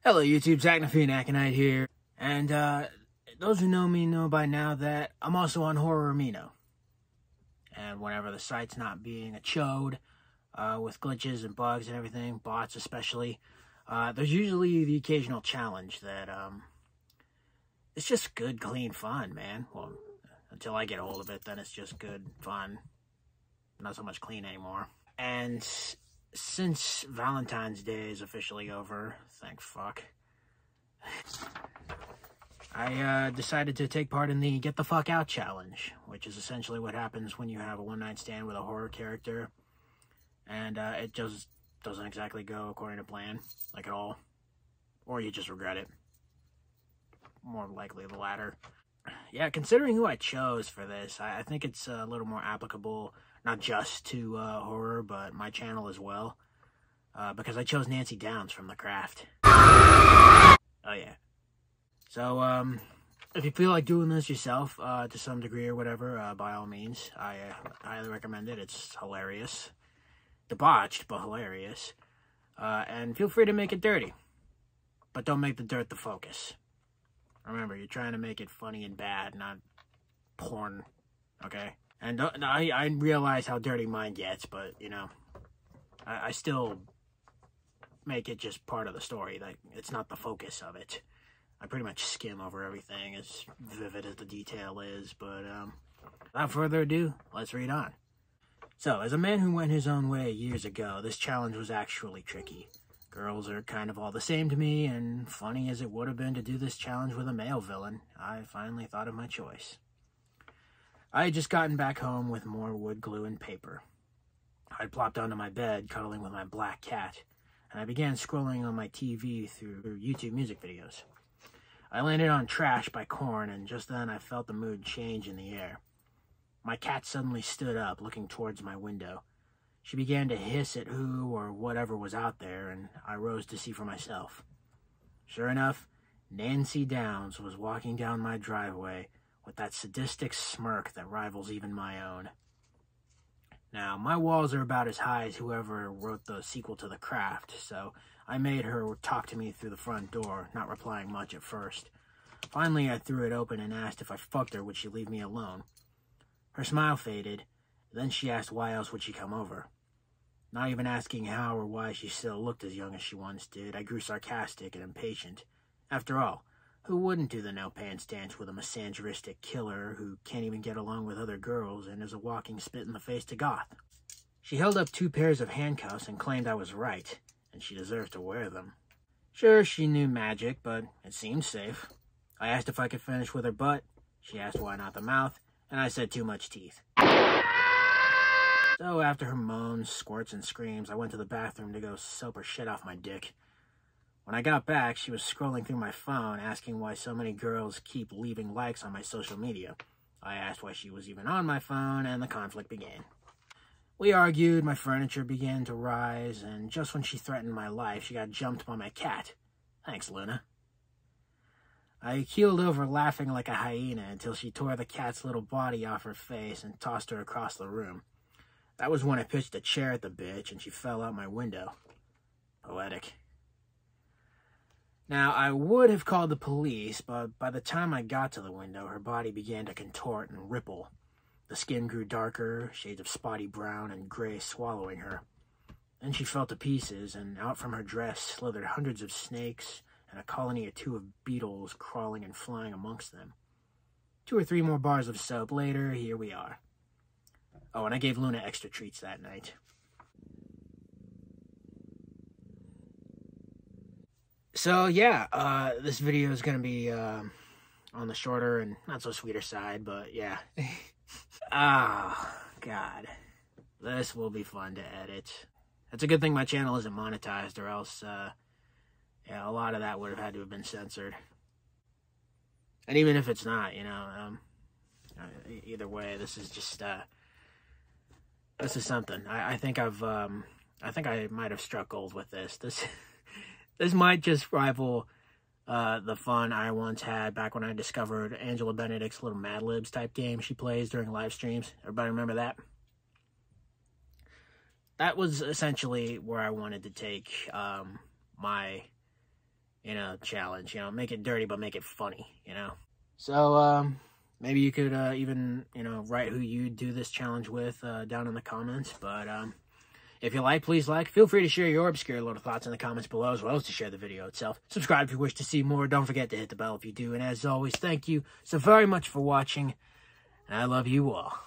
Hello YouTube, Aconite here, and those who know me know by now that I'm also on Horror Amino. And whenever the site's not being a chode, with glitches and bugs and everything, bots especially, there's usually the occasional challenge that, it's just good, clean fun, man. Well, until I get a hold of it, then it's just good fun. Not so much clean anymore. And since Valentine's Day is officially over, thank fuck, I decided to take part in the Get the Fuck Out challenge, which is essentially what happens when you have a one-night stand with a horror character, and it just doesn't exactly go according to plan, like at all, or you just regret it. More likely the latter. Yeah, considering who I chose for this, I think it's a little more applicable, not just to horror, but my channel as well. Because I chose Nancy Downs from The Craft. Oh yeah. So, if you feel like doing this yourself, to some degree or whatever, by all means, I highly recommend it. It's hilarious. Debauched, but hilarious. And feel free to make it dirty. But don't make the dirt the focus. Remember, you're trying to make it funny and bad, not porn, okay? And I realize how dirty mine gets, but, you know, I still make it just part of the story. Like, it's not the focus of it. I pretty much skim over everything, as vivid as the detail is, but, without further ado, let's read on. So, as a man who went his own way years ago, this challenge was actually tricky. Girls are kind of all the same to me, and funny as it would have been to do this challenge with a male villain, I finally thought of my choice. I had just gotten back home with more wood glue and paper. I'd plopped onto my bed, cuddling with my black cat, and I began scrolling on my TV through YouTube music videos. I landed on Trash by Korn, and just then I felt the mood change in the air. My cat suddenly stood up, looking towards my window. She began to hiss at who or whatever was out there, and I rose to see for myself. Sure enough, Nancy Downs was walking down my driveway with that sadistic smirk that rivals even my own. Now, my walls are about as high as whoever wrote the sequel to The Craft, so I made her talk to me through the front door, not replying much at first. Finally, I threw it open and asked if I fucked her, would she leave me alone? Her smile faded, then she asked why else would she come over. Not even asking how or why she still looked as young as she once did, I grew sarcastic and impatient. After all, who wouldn't do the no-pants dance with a misogynistic killer who can't even get along with other girls and is a walking spit-in-the-face to goth? She held up 2 pairs of handcuffs and claimed I was right, and she deserved to wear them. Sure, she knew magic, but it seemed safe. I asked if I could finish with her butt. She asked why not the mouth, and I said too much teeth. So after her moans, squirts, and screams, I went to the bathroom to go soap her shit off my dick. When I got back, she was scrolling through my phone, asking why so many girls keep leaving likes on my social media. I asked why she was even on my phone, and the conflict began. We argued, my furniture began to rise, and just when she threatened my life, she got jumped by my cat. Thanks, Luna. I keeled over laughing like a hyena until she tore the cat's little body off her face and tossed her across the room. That was when I pitched a chair at the bitch and she fell out my window. Poetic. Now, I would have called the police, but by the time I got to the window, her body began to contort and ripple. The skin grew darker, shades of spotty brown and gray swallowing her. Then she fell to pieces, and out from her dress slithered hundreds of snakes and a colony or 2 of beetles crawling and flying amongst them. 2 or 3 more bars of soap later, here we are. Oh, and I gave Luna extra treats that night. So, yeah, this video is going to be on the shorter and not so sweeter side, but yeah. God. This will be fun to edit. It's a good thing my channel isn't monetized, or else, yeah, a lot of that would have had to have been censored. And even if it's not, you know, either way, this is just, this is something. I think I might have struck gold with this. This might just rival the fun I once had back when I discovered Angela Benedict's little Mad Libs type game she plays during live streams. Everybody remember that? That was essentially where I wanted to take my you know, challenge. You know, make it dirty, but make it funny, you know? So, maybe you could, even, you know, write who you do this challenge with, down in the comments. But, if you like, please like. Feel free to share your obscure little thoughts in the comments below, as well as to share the video itself. Subscribe if you wish to see more. Don't forget to hit the bell if you do. And as always, thank you so very much for watching. And I love you all.